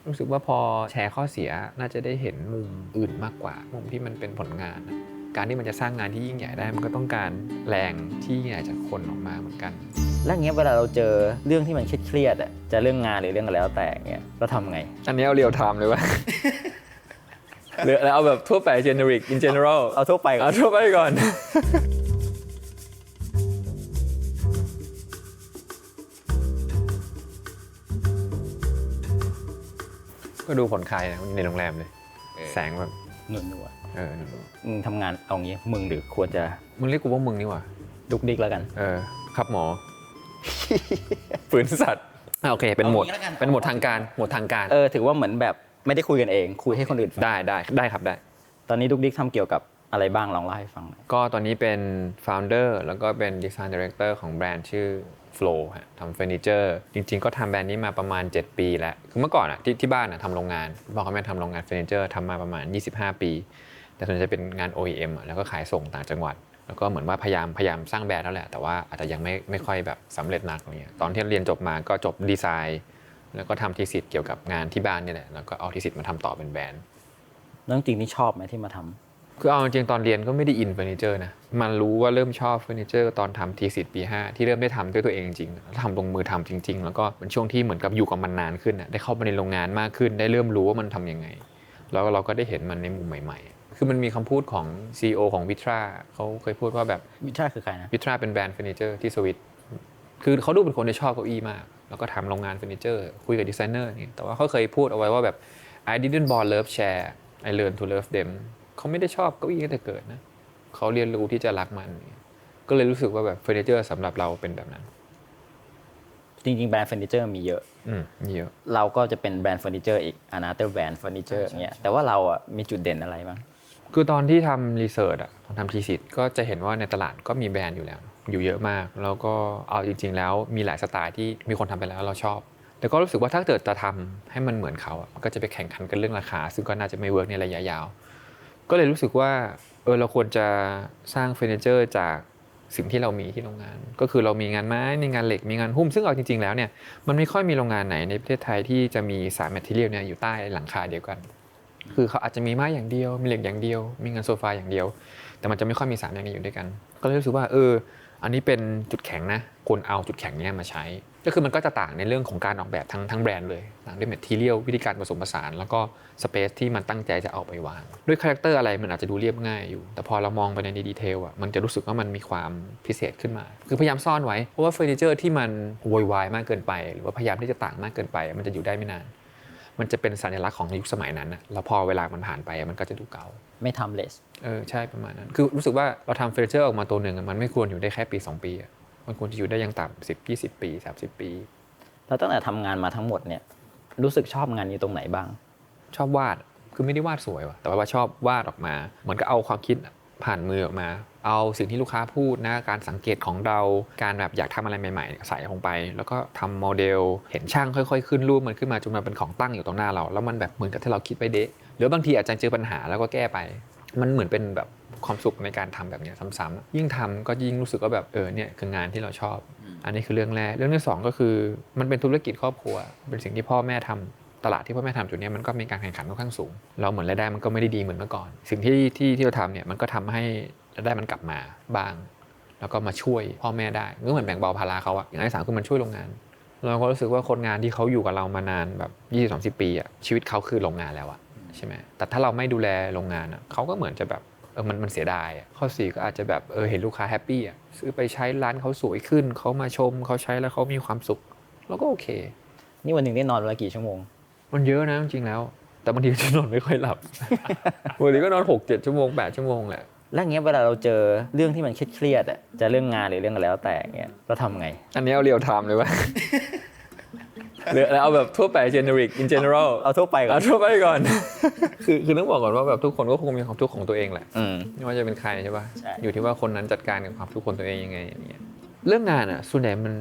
รู้สึกว่าพอแชร์ข้อเสียน่าจะได้เห็นมุมอื่นมากกว่ามุมที่มันเป็นผลงานการที่มันจะสร้างงานที่ยิ่งใหญ่ได้มันก็ต้องการแรงที่ยิ่งใหญ่จากคนออกมาเหมือนกันแล้วเงี้ยเวลาเราเจอเรื่องที่มันเครียดๆอ่ะจะเรื่องงานหรือเรื่องอะไรแล้วแต่เงี้ยเราทำไงอันนี้เอาเรียลไทม์เลยว่า หรือเอาแบบทั่วไป generic in general เอาทั่วไปก่อนเอาทั่วไปก่อน ก็ดูผ่อนคลายนะในโรงแรมเลยแสงแบบหนุนอยู่มึงทำงานเอางี้มึงหรือควรจะมึงเรียกกูว่ามึงนี่หว่าดุกดิกแล้วกันครับหมอ ฝืนสัตว์โอเคเป็นโหมดทางการถือว่าเหมือนแบบไม่ได้คุยกันเองคุยให้คนอื่นฟังได้ครับได้ตอนนี้ดุกดิกทำเกี่ยวกับอะไรบ้างลองเล่าให้ฟังหน่อยก็ตอนนี้เป็น founder แล้วก็เป็น design director ของแบรนด์ชื่อ Flow ทำเฟอร์นิเจอร์จริงๆก็ทำแบรนด์นี้มาประมาณ7ปีแล้วคือเมื่อก่อนที่บ้านทำโรงงานพ่อกับแม่ทำโรงงานเฟอร์นิเจอร์ทำมาประมาณ25ปีแต่ส่วนใหญ่จะเป็นงาน OEM แล้วก็ขายส่งต่างจังหวัดแล้วก็เหมือนว่าพยายามสร้างแบรนด์แล้วแหละแต่ว่าอาจจะยังไม่ค่อยแบบสำเร็จหนักอะไรเงี้ยตอนที่เรียนจบมาก็จบดีไซน์แล้วก็ทำทีสิทธ์เกี่ยวกับงานที่บ้านนี่แหละแล้วก็เอาทีสิทธ์มาทำต่อเป็นแบรนด์เรื่องจริงนี่ชอบไหมที่มาทำคือเอาจริงตอนเรียนก็ไม่ได้อินเฟอร์นิเจอร์นะมันรู้ว่าเริ่มชอบเฟอร์นิเจอร์ตอนทำทีสิทธ์ปี5ที่เริ่มได้ทำด้วยตัวเองจริงๆทำลงมือทำจริงๆแล้วก็เป็นช่วงที่เหมือนกับอยู่กับมันนานขึ้นได้เข้าไปในโรงงานมากขึ้นได้เริ่มรู้ว่ามันทำยังไงแล้วเราก็ได้เห็นมันในมุมใหม่ๆคือมันมีคำพูดของ CEO ของวิทราเขาเคยพูดว่าแบบวิทราคือใครนะวิทราเป็นแบรนด์เฟอร์นิเจอร์ที่สวิตคือเขาดูเป็นคนที่ชอบเก้าอี้มากแล้วก็ทำโรงงานเฟอร์นิเจอร์คุยกับดีไซเนอร์นี่แต่ว่าเขาเคยพูดเอาไว้ว่าแบบ I didn't born love chair I learned to love them เขาไม่ได้ชอบเก้าอี้ตั้งแต่เกิดนะเขาเรียนรู้ที่จะรักมันก็เลยรู้สึกว่าแบบเฟอร์นิเจอร์สำหรับเราเป็นแบบนั้นจริงๆแบรนด์เฟอร์นิเจอร์มีเยอะเราก็จะเป็นแบรนด์เฟอร์นิเจอร์อีก another brand furniture อย่างเงี้ยแต่ว่าเรามีจุดเด่นอะไรบ้างคือตอนที่ทำรีเสิร์ชตอนทำทีสิทธ์ก็จะเห็นว่าในตลาดก็มีแบรนด์อยู่แล้วอยู่เยอะมากแล้วก็เอาจริงๆแล้วมีหลายสไตล์ที่มีคนทำไปแล้วเราชอบแต่ก็รู้สึกว่าถ้าเกิดจะทำให้มันเหมือนเขามันก็จะไปแข่งขันกันเรื่องราคาซึ่งก็น่าจะไม่เวิร์กในระยะยาวก็เลยรู้สึกว่าเราควรจะสร้างเฟอร์นิเจอร์จากสิ่งที่เรามีที่โรงงานก็คือเรามีงานไม้มีงานเหล็กมีงานหุ้มซึ่งเอาจริงๆแล้วเนี่ยมันไม่ค่อยมีโรงงานไหนในประเทศไทยที่จะมี3 material เนี่ยอยู่ใต้หลังคาเดียวกันคือเขาอาจจะมีไม้อย่างเดียวมีเหล็กอย่างเดียวมีงานโซฟาอย่างเดียวแต่มันจะไม่ค่อยมี3อย่างนี้อยู่ด้วยกันก็เลยรู้สึกว่าอันนี้เป็นจุดแข็งนะควรเอาจุดแข็งนี้มาใช้ก็คือมันก็จะต่างในเรื่องของการออกแบบทั้งแบรนด์เลยต่างด้วย material วิธีการผสมผสานแล้วก็สเปซที่มันตั้งใจจะเอาไปวางด้วยคาแรคเตอร์อะไรมันอาจจะดูเรียบง่ายอยู่แต่พอเรามองไปในดีเทลมันจะรู้สึกว่ามันมีความพิเศษขึ้นมาคือพยายามซ่อนไว้เพราะว่าเฟอร์นิเจอร์ที่มันโวยวายมากเกินไปหรือว่าพยายามที่จะต่างมากเกินไปมันจะอยู่ได้ไม่นานมันจะเป็นสัญลักษณ์ของยุคสมัยนั้นแล้วพอเวลามันผ่านไปมันก็จะดูเก่าไม่ทำเลสใช่ประมาณนั้นคือรู้สึกว่าเราทำเฟอร์นิเจอร์ออกมาตัวหนึ่งมันไม่ควรอยู่ได้แค่ปี2ปีมันควรจะอยู่ได้ยังต่ำ10-20 ปี30 ปีแล้วตั้งแต่ทำงานมาทั้งหมดเนี่ยรู้สึกชอบงานนี้ตรงไหนบ้างชอบวาดคือไม่ได้วาดสวยว่ะแต่ว่าชอบวาดออกมาเหมือนกับเอาความคิดผ่านมือออกมาเอาสิ่งที่ลูกค้าพูดนะการสังเกตของเราการแบบอยากทำอะไรใหม่ๆใส่ลงไปแล้วก็ทำโมเดลเห็นช่างค่อยๆขึ้นรูปมันขึ้นมาจนมันเป็นของตั้งอยู่ตรงหน้าเราแล้วมันแบบเหมือนกับที่เราคิดไปเดะหรือบางทีอาจจะเจอปัญหาแล้วก็แก้ไปมันเหมือนเป็นแบบความสุขในการทำแบบนี้ซ้ำๆยิ่งทำก็ยิ่งรู้สึกว่าแบบเนี่ยคืองานที่เราชอบอันนี้คือเรื่องแรกเรื่องที่2ก็คือมันเป็นธุรกิจครอบครัวเป็นสิ่งที่พ่อแม่ทำตลาดที่พ่อแม่ทำจุดนี้มันก็มีการแข่งขันค่อนข้างสูงเราเหมือนรายได้มันก็ไม่ได้ดีเหมือนเมื่อก่อนสิ่งที่เราทำเนี่ยมันก็ทำให้รายได้มันกลับมาบ้างแล้วก็มาช่วยพ่อแม่ได้ก็เหมือนแบ่งเบาภาระเขาอย่างที่3คือมันช่วยโรงงานเราก็รู้สึกว่าคนงานที่เขาอยู่กับเรามานานแบบ20-30 ปีชีวิตเขาคือโรงงานแล้วใช่ไหมแต่ถ้าเราไม่ดูแลโรงงานเขาก็เหมือนจะแบบมันเสียดายข้อ4ก็อาจจะแบบเห็นลูกค้าแฮปปี้ซื้อไปใช้ร้านเขาสวยขึ้นเขามาชมเขาใช้แล้วเขามีความสุขแล้วก็โอเคนี่วันหนึ่งได้นอนวันละกี่ชั่วโมงมันเยอะนะจริงๆแล้วแต่บางทีจะนอนไม่ค่อยหลับบางทีก็นอน6-7 ชั่วโมง8 ชั่วโมงแหละแล้วเงี้ยเวลาเราเจอเรื่องที่มันเครียดจะเรื่องงานหรือเรื่องอะไรแล้วแต่เงี้ยเราทำไงอันนี้เอาเรียลไทม์เลยว่าหรือเอาแบบทั่วไป generic in general เอาทั่วไปก่อนเอาทั่วไปก่อน คือต้องบอกก่อนว่าแบบทุกคนก็คงมีความทุกข์ของตัวเองแหละไม่ว่าจะเป็นใครใช่ป่ะอยู่ที่ว่าคนนั้นจัดการกับความทุกข์ของตัวเองยังไงอย่างเงี้ยเรื่องงานส่วนใหญ่มัน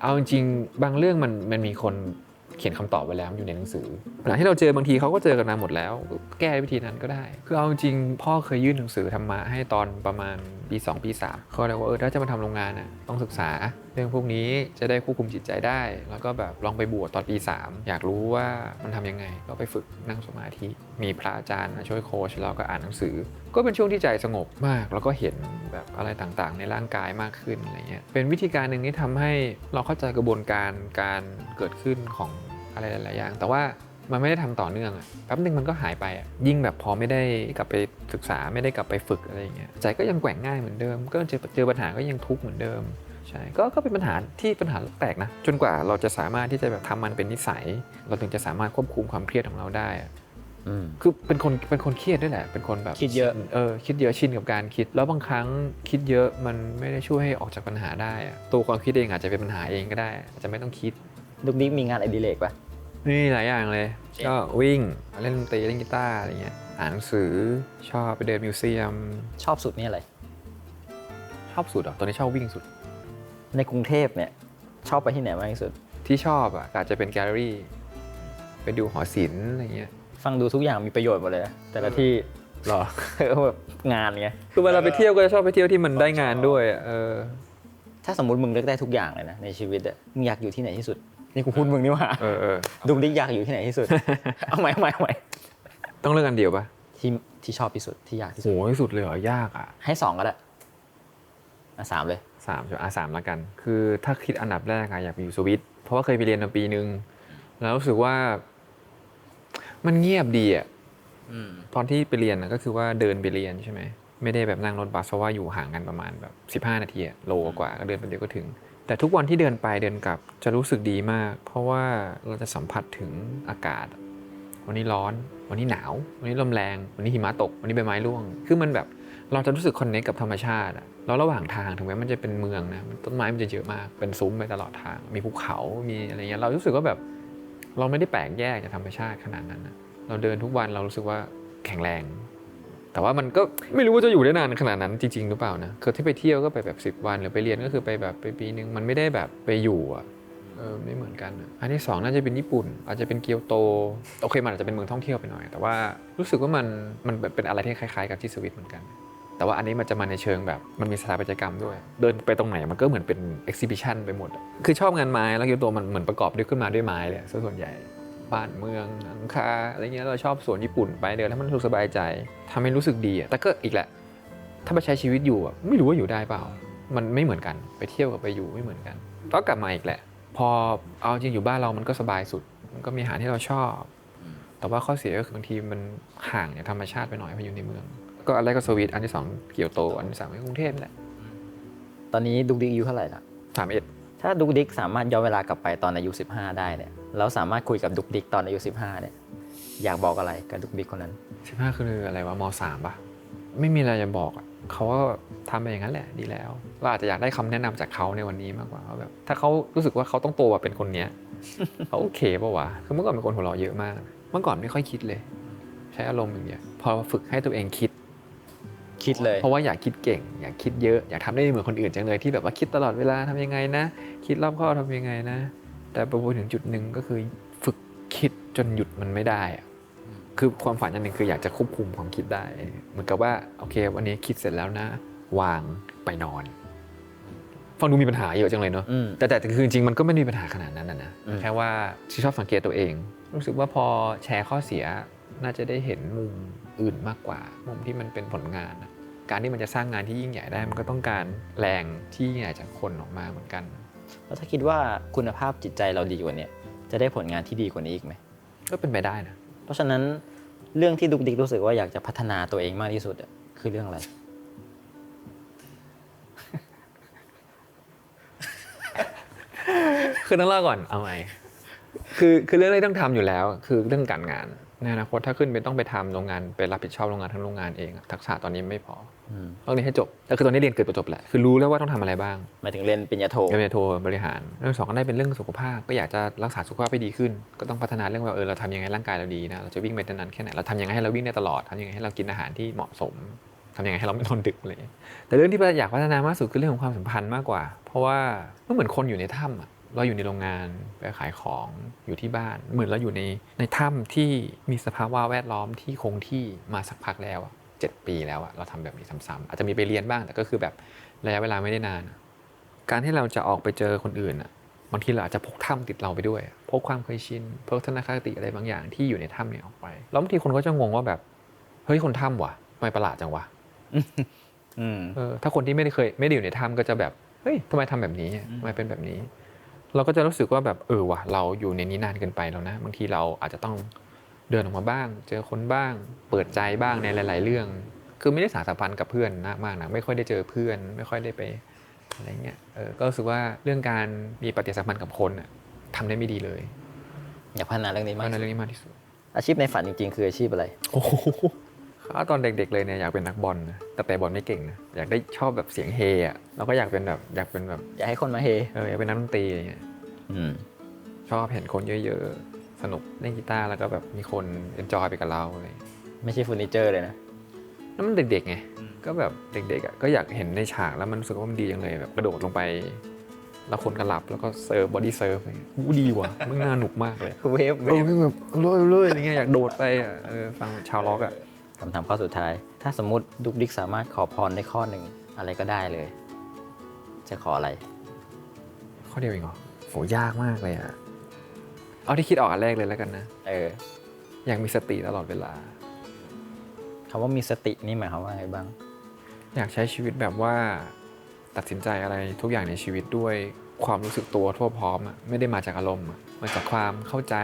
เอาจริงบางเรื่องมันมีคนเขียนคำตอบไว้แล้วอยู่ในหนังสือหลังที่เราเจอบางทีเขาก็เจอกันมาหมดแล้วแก้วิธีนั้นก็ได้คือเอาจริงพ่อเคยยื่นหนังสือธรรมะให้ตอนประมาณปี2ปี3เขาเลยว่าถ้าจะมาทำโรงงานต้องศึกษา เรื่องพวกนี้จะได้ควบคุมจิตใจได้แล้วก็แบบลองไปบวชตอนปี 3อยากรู้ว่ามันทำยังไงก็ไปฝึกนั่งสมาธิมีพระอาจารย์มาช่วยโค้ชแล้วก็อ่านหนังสือก็เป็นช่วงที่ใจสงบมากแล้วก็เห็นแบบอะไรต่างๆในร่างกายมากขึ้นอะไรเงี้ยเป็นวิธีการหนึ่งที่ทำให้เราเข้าใจกระบวนการการเกิดขึ้นของอะไรหลายๆอย่างแต่ว่ามันไม่ได้ทำต่อเนื่องอะแป๊บนึงมันก็หายไปอะยิ่งแบบพอไม่ได้กลับไปศึกษาไม่ได้กลับไปฝึกอะไรอย่างเงี้ยใจก็ยังแกว่งง่ายเหมือนเดิมก็เจอปัญหาก็ยังทุกข์เหมือนเดิมใช่ก็เป็นปัญหาแปลกนะจนกว่าเราจะสามารถที่จะแบบทำมันเป็นนิสัยเราถึงจะสามารถควบคุมความเครียดของเราได้คือเป็นคนเครียดด้วยแหละเป็นคนแบบคิดเยอะคิดเยอะชินกับการคิดแล้วบางครั้งคิดเยอะมันไม่ได้ช่วยให้ออกจากปัญหาได้ตัวความคิดเองอาจจะเป็นปัญหาเองก็ได้อาจจะไม่ต้องคิดดุกดิ๊กมีงานอดิเรกปะนี่หลายอย่างเลยก็วิ่งเล่นดนตรีเล่นกีตาร์อะไรเงี้ยอ่านหนังสือชอบไปเดินมิวเซียมชอบสุดนี่อะไรชอบสุดตอนนี้ชอบวิ่งสุดในกรุงเทพเนี่ยชอบไปที่ไหนมากที่สุดที่ชอบอาจจะเป็นแกลเลอรี่ไปดูหอศิลป์อะไรเงี้ยฟังดูทุกอย่างมีประโยชน์หมดเลยแต่ละที่หรอแบบงานไงคือเวลาไปเที่ยวก็จะชอบไปเที่ยวที่มันได้งานด้วยถ้าสมมติมึงเลือกได้ทุกอย่างเลยนะในชีวิตมึงอยากอยู่ที่ไหนที่สุดนี่กูพูดมึงนี่ว่าดุกดิ๊กอยากอยู่ที่ไหนที่สุดเอาใหม่ต้องเลือกอันเดียวปะที่ชอบที่สุดที่อยากที่สุดโหที่สุดเลยเหรอยากให้2ก็ได้3เลย3ใช่3ละกันคือถ้าคิดอันดับแรกอยากไปอยู่สวิตเพราะว่าเคยไปเรียนมาปีนึงแล้วรู้สึกว่ามันเงียบดีตอนที่ไปเรียนก็คือว่าเดินไปเรียนใช่ไหมไม่ได้แบบนั่งรถบัสเพราะว่าอยู่ห่างกันประมาณแบบ15 นาทีโลกว่าก็เดินไปเดียวก็ถึงแต่ทุกวันที่เดินไปเดินกลับจะรู้สึกดีมากเพราะว่าเราจะสัมผัสถึงอากาศวันนี้ร้อนวันนี้หนาววันนี้ลมแรงวันนี้หิมะตกวันนี้ใบไม้ร่วงคือมันแบบเราจะรู้สึกคอนเนคกับธรรมชาติแล้วระหว่างทางถึงแม้มันจะเป็นเมืองนะต้นไม้มันจะเยอะมากเป็นซุ้มไปตลอดทางมีภูเขามีอะไรเงี้ยเรารู้สึกว่าแบบเราไม่ได้แปลกแยกจากธรรมชาติขนาดนั้นนะเราเดินทุกวันเรารู้สึกว่าแข็งแรงแต่ว่ามันก็ไม่รู้ว่าจะอยู่ได้นานขนาดนั้นจริงๆหรือเปล่านะคือที่ไปเที่ยวก็ไปแบบ10 วันหรือไปเรียนก็คือไปแบบไปปีนึงมันไม่ได้แบบไปอยู่ไม่เหมือนกันอันที่2น่าจะเป็นญี่ปุ่นอาจจะเป็นเกียวโตโอเคมันอาจจะเป็นเมืองท่องเที่ยวไปหน่อยแต่ว่ารู้สึกว่ามันเป็นอะไรที่คล้ายๆกับที่สวิตเหมือนกันแต่ว่าอันนี้มันจะมาในเชิงแบบมันมีสถาปัตยกรรมด้วยเดินไปตรงไหนมันก็เหมือนเป็นเอ็กซิบิชันไปหมดคือชอบงานไม้แล้วเกียวโตมันเหมือนประกอบด้วยขึ้นมาด้วยไม้เลยส่วนใหญ่บ้านเมืองหลังคาอะไรเงี้ยเราชอบสวนญี่ปุ่นไปเดินแล้วมันรู้สึกสบายใจทำให้รู้สึกดีแต่ก็อีกแหละถ้าไปใช้ชีวิตอยู่ไม่รู้ว่าอยู่ได้เปล่ามันไม่เหมือนกันไปเที่ยวกับไปอยู่ไม่เหมือนกันก็กลับมาอีกแหละพอเอาจริงอยู่บ้านเรามันก็สบายสุดมันก็มีอาหารที่เราชอบแต่ว่าข้อเสียก็คือบางทีมันห่างจากธรรมชาติไปหน่อยพออยู่ในเมืองก็อันแรกก็สวิตอันที่2เกียวโตอันที่3ก็กรุงเทพแหละตอนนี้ดุกดิ๊กอายุเท่าไหร่ละ31ถ้าดุกดิ๊กสามารถย้อนเวลากลับไปตอนอายุ15ได้เนี่ยแล้วสามารถคุยกับดุกดิ๊กตอนอายุ15เนี่ยอยากบอกอะไรกับดุกดิ๊กคนนั้น15คืออะไรวะม.3 ป่ะไม่มีอะไรจะบอกเขาก็ทำไปอย่างนั้นแหละดีแล้วเราอาจจะอยากได้คำแนะนำจากเขาในวันนี้มากกว่าแบบถ้าเขารู้สึกว่าเขาต้องโตกว่าเป็นคนเนี้ยเขาโอเคป่ะวะคือเมื่อก่อนเป็นคนหัวเราะเยอะมากเมื่อก่อนไม่ค่อยคิดเลยใช้อารมณ์อย่างเงี้ยพอฝึกให้ตัวเองคิดเลยเพราะว่าอยากคิดเก่งอยากคิดเยอะอยากทำได้เหมือนคนอื่นจังเลยที่แบบว่าคิดตลอดเวลาทำยังไงนะคิดรอบคอบทำยังไงนะแต่พอถึงจุดนึงก็คือฝึกคิดจนหยุดมันไม่ได้คือความฝันอันหนึ่งคืออยากจะควบคุมความคิดได้เหมือนกับว่าโอเควันนี้คิดเสร็จแล้วนะวางไปนอนฟังดูมีปัญหาเยอะจังเลยเนาะแต่คือจริงๆมันก็ไม่มีปัญหาขนาดนั้นนะแค่ว่าชอบสังเกตตัวเองรู้สึกว่าพอแชร์ข้อเสียน่าจะได้เห็นมุมอื่นมากกว่ามุมที่มันเป็นผลงานการที่มันจะสร้างงานที่ยิ่งใหญ่ได้มันก็ต้องการแรงที่ยิ่งใหญ่จากคนออกมาเหมือนกันแล้วถ้าคิดว่าคุณภาพจิตใจเราดีกว่านี้จะได้ผลงานที่ดีกว่านี้อีกไหมก็เป็นไปได้นะเพราะฉะนั้นเรื่องที่ดุกดิ๊กรู้สึกว่าอยากจะพัฒนาตัวเองมากที่สุดคือเรื่องอะไร คือต้องเล่าก่อนเอาไหมคือเรื่องที่ต้องทำอยู่แล้วคือเรื่องการงานในอนาคตถ้าขึ้นไปต้องไปทำโรงงานไปรับผิดชอบโรงงานทั้งโรงงานเองทักษะตอนนี้ไม่พอต้องเรียนให้จบแต่คือตอนนี้เรียนเกือบจบแหละคือรู้แล้วว่าต้องทำอะไรบ้างหมายถึงเรียนปริญญาโทบริหารเรื่อง2ก็ได้เป็นเรื่องสุขภาพก็อยากจะรักษาสุขภาพให้ดีขึ้นก็ต้องพัฒนาเรื่องว่าเราทำยังไงร่างกายเราดีนะเราจะวิ่งไปนานแค่ไหนเราทำยังไงให้เราวิ่งได้ตลอดทำยังไงให้เรากินอาหารที่เหมาะสมทำยังไงให้เราไม่นอนดึกอะไรแต่เรื่องที่อยากพัฒนามากสุดคือเรื่องของความสัมพันธ์มากกว่าเพราะว่าเหมือนคนอยู่ในถ้ำเราอยู่ในโรงงานไปขายของอยู่ที่บ้านเหมือนเราอยู่ในถ้ำที่มีสภาวะแวดล้อมที่คงที่มาสักพักแล้ว7 ปีแล้วเราทำแบบนี้ซ้ำๆอาจจะมีไปเรียนบ้างแต่ก็คือแบบระยะเวลาไม่ได้นาน การที่เราจะออกไปเจอคนอื่นอ่ะบางทีเราอาจจะพกถ้ำติดเราไปด้วยพกความเคยชินพกทัศนคติอะไรบางอย่างที่อยู่ในถ้ำเนี่ยออกไปแล้วบางทีคนก็จะงงว่าแบบเฮ้ยคนถ้ำว่ะทำไมประหลาดจังวะถ้าคนที่ไม่ได้อยู่ในถ้ำก็จะแบบเฮ้ยทำไมทำแบบนี้ทำไมเป็นแบบนี้เราก็จะรู้สึกว่าแบบว่ะเราอยู่ในนี้นานเกินไปแล้วนะบางทีเราอาจจะต้องเดินออกมาบ้างเจอคนบ้างเปิดใจบ้างในหลายๆเรื่องคือไม่ได้สานสัมพันธ์กับเพื่อนมากนะไม่ค่อยได้เจอเพื่อนไม่ค่อยได้ไปอะไรเงี้ยก็รู้สึกว่าเรื่องการมีปฏิสัมพันธ์กับคนทำได้ไม่ดีเลยอยากพัฒนาเรื่องนี้มากที่สุดอาชีพในฝันจริงๆคืออาชีพอะไรโอ้โหตอนเด็กๆเลยเนี่ยอยากเป็นนักบอลนะแต่เตะบอลไม่เก่งนะอยากได้ชอบแบบเสียงเฮอ่ะแล้วก็อยากเป็นแบบอยากให้คนมาเฮอยากเป็นนักดนตรีอะไรเงี้ยชอบเห็นคนเยอะๆสนุกเล่นกีตาร์แล้วก็แบบมีคนเอนจอยไปกับเราอะไรไม่ใช่เฟอร์นิเจอร์เลยนะนั่นมันเด็กๆไงก็แบบเด็กๆอ่ะก็อยากเห็นในฉากแล้วมันรู้สึกว่ามันดีจังเลยแบบกระโดดลงไปแล้วคนก็หลับแล้วก็เซิร์ฟบอดี้เซิร์ฟดีว่ะมันน่าหนุกมากเลยเวฟแบบเลยอะไรเงี้ยอยากโดดไปฟังชาวล็อกคำถามข้อสุดท้ายถ้าสมมติดุกดิกสามารถขอพรได้ข้อหนึ่งอะไรก็ได้เลยจะขออะไรข้อเดียวเองเหรอโหยากมากเลยเอาที่คิดออกอันแรกเลยแล้วกันนะอยากมีสติตลอดเวลาคำว่ามีสตินี่หมายความว่าไงบ้างอยากใช้ชีวิตแบบว่าตัดสินใจอะไรทุกอย่างในชีวิตด้วยความรู้สึกตัวทั่วพร้อมไม่ได้มาจากอารมณ์มาจากความเข้าใจ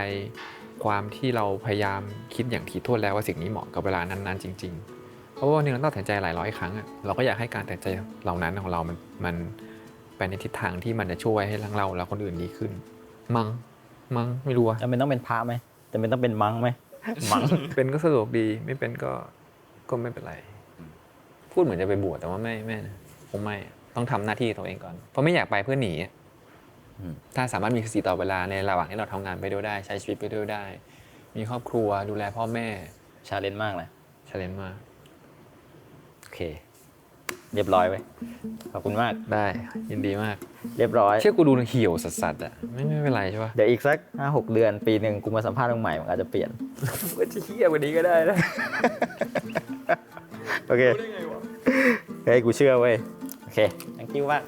ความที่เราพยายามคิดอย่างถี่ถ้วนแล้วว่าสิ่งนี้เหมาะกับเวลานั้นๆจริงๆเพราะว่าวันนึงเราต้องตัดสินใจหลายร้อยครั้งเราก็อยากให้การตัดสินใจเหล่านั้นของเรามันไปในทิศทางที่มันจะช่วยให้ทั้งเราและคนอื่นดีขึ้นมั้งไม่รู้จำเป็นต้องเป็นพระไหมจำเป็นต้องเป็นมั้งไหมมั้งเป็นก็สะดวกดีไม่เป็นก็ไม่เป็นไรพูดเหมือนจะไปบวชแต่ว่าไม่นะคงไม่ต้องทำหน้าที่ตัวเองก่อนเพราะไม่อยากไปเพื่อหนีถ้าสามารถมีสติต่อเวลาในระหว่างที่เราทำงานไปด้วยได้ใช้ชีวิตไปด้วยได้มีครอบครัวดูแลพ่อแม่ชาเลนจ์มากเลยชาเลนจ์มากโอเคเรียบร้อยไว้ขอบคุณมากได้ยินดีมากเรียบร้อยเชื่อกูดูเหี่ยวสัสๆไม่เป็นไรใช่ปะเดี๋ยวอีกสัก 5-6 เดือนปีนึงกูมาสัมภาษณ์ใหม่มันอาจจะเปลี่ยนก็จะเหี้ยกว่านี้ก็ได้นะโอเคเฮ้ยกูเชื่อเว้ยโอเค thank you มาก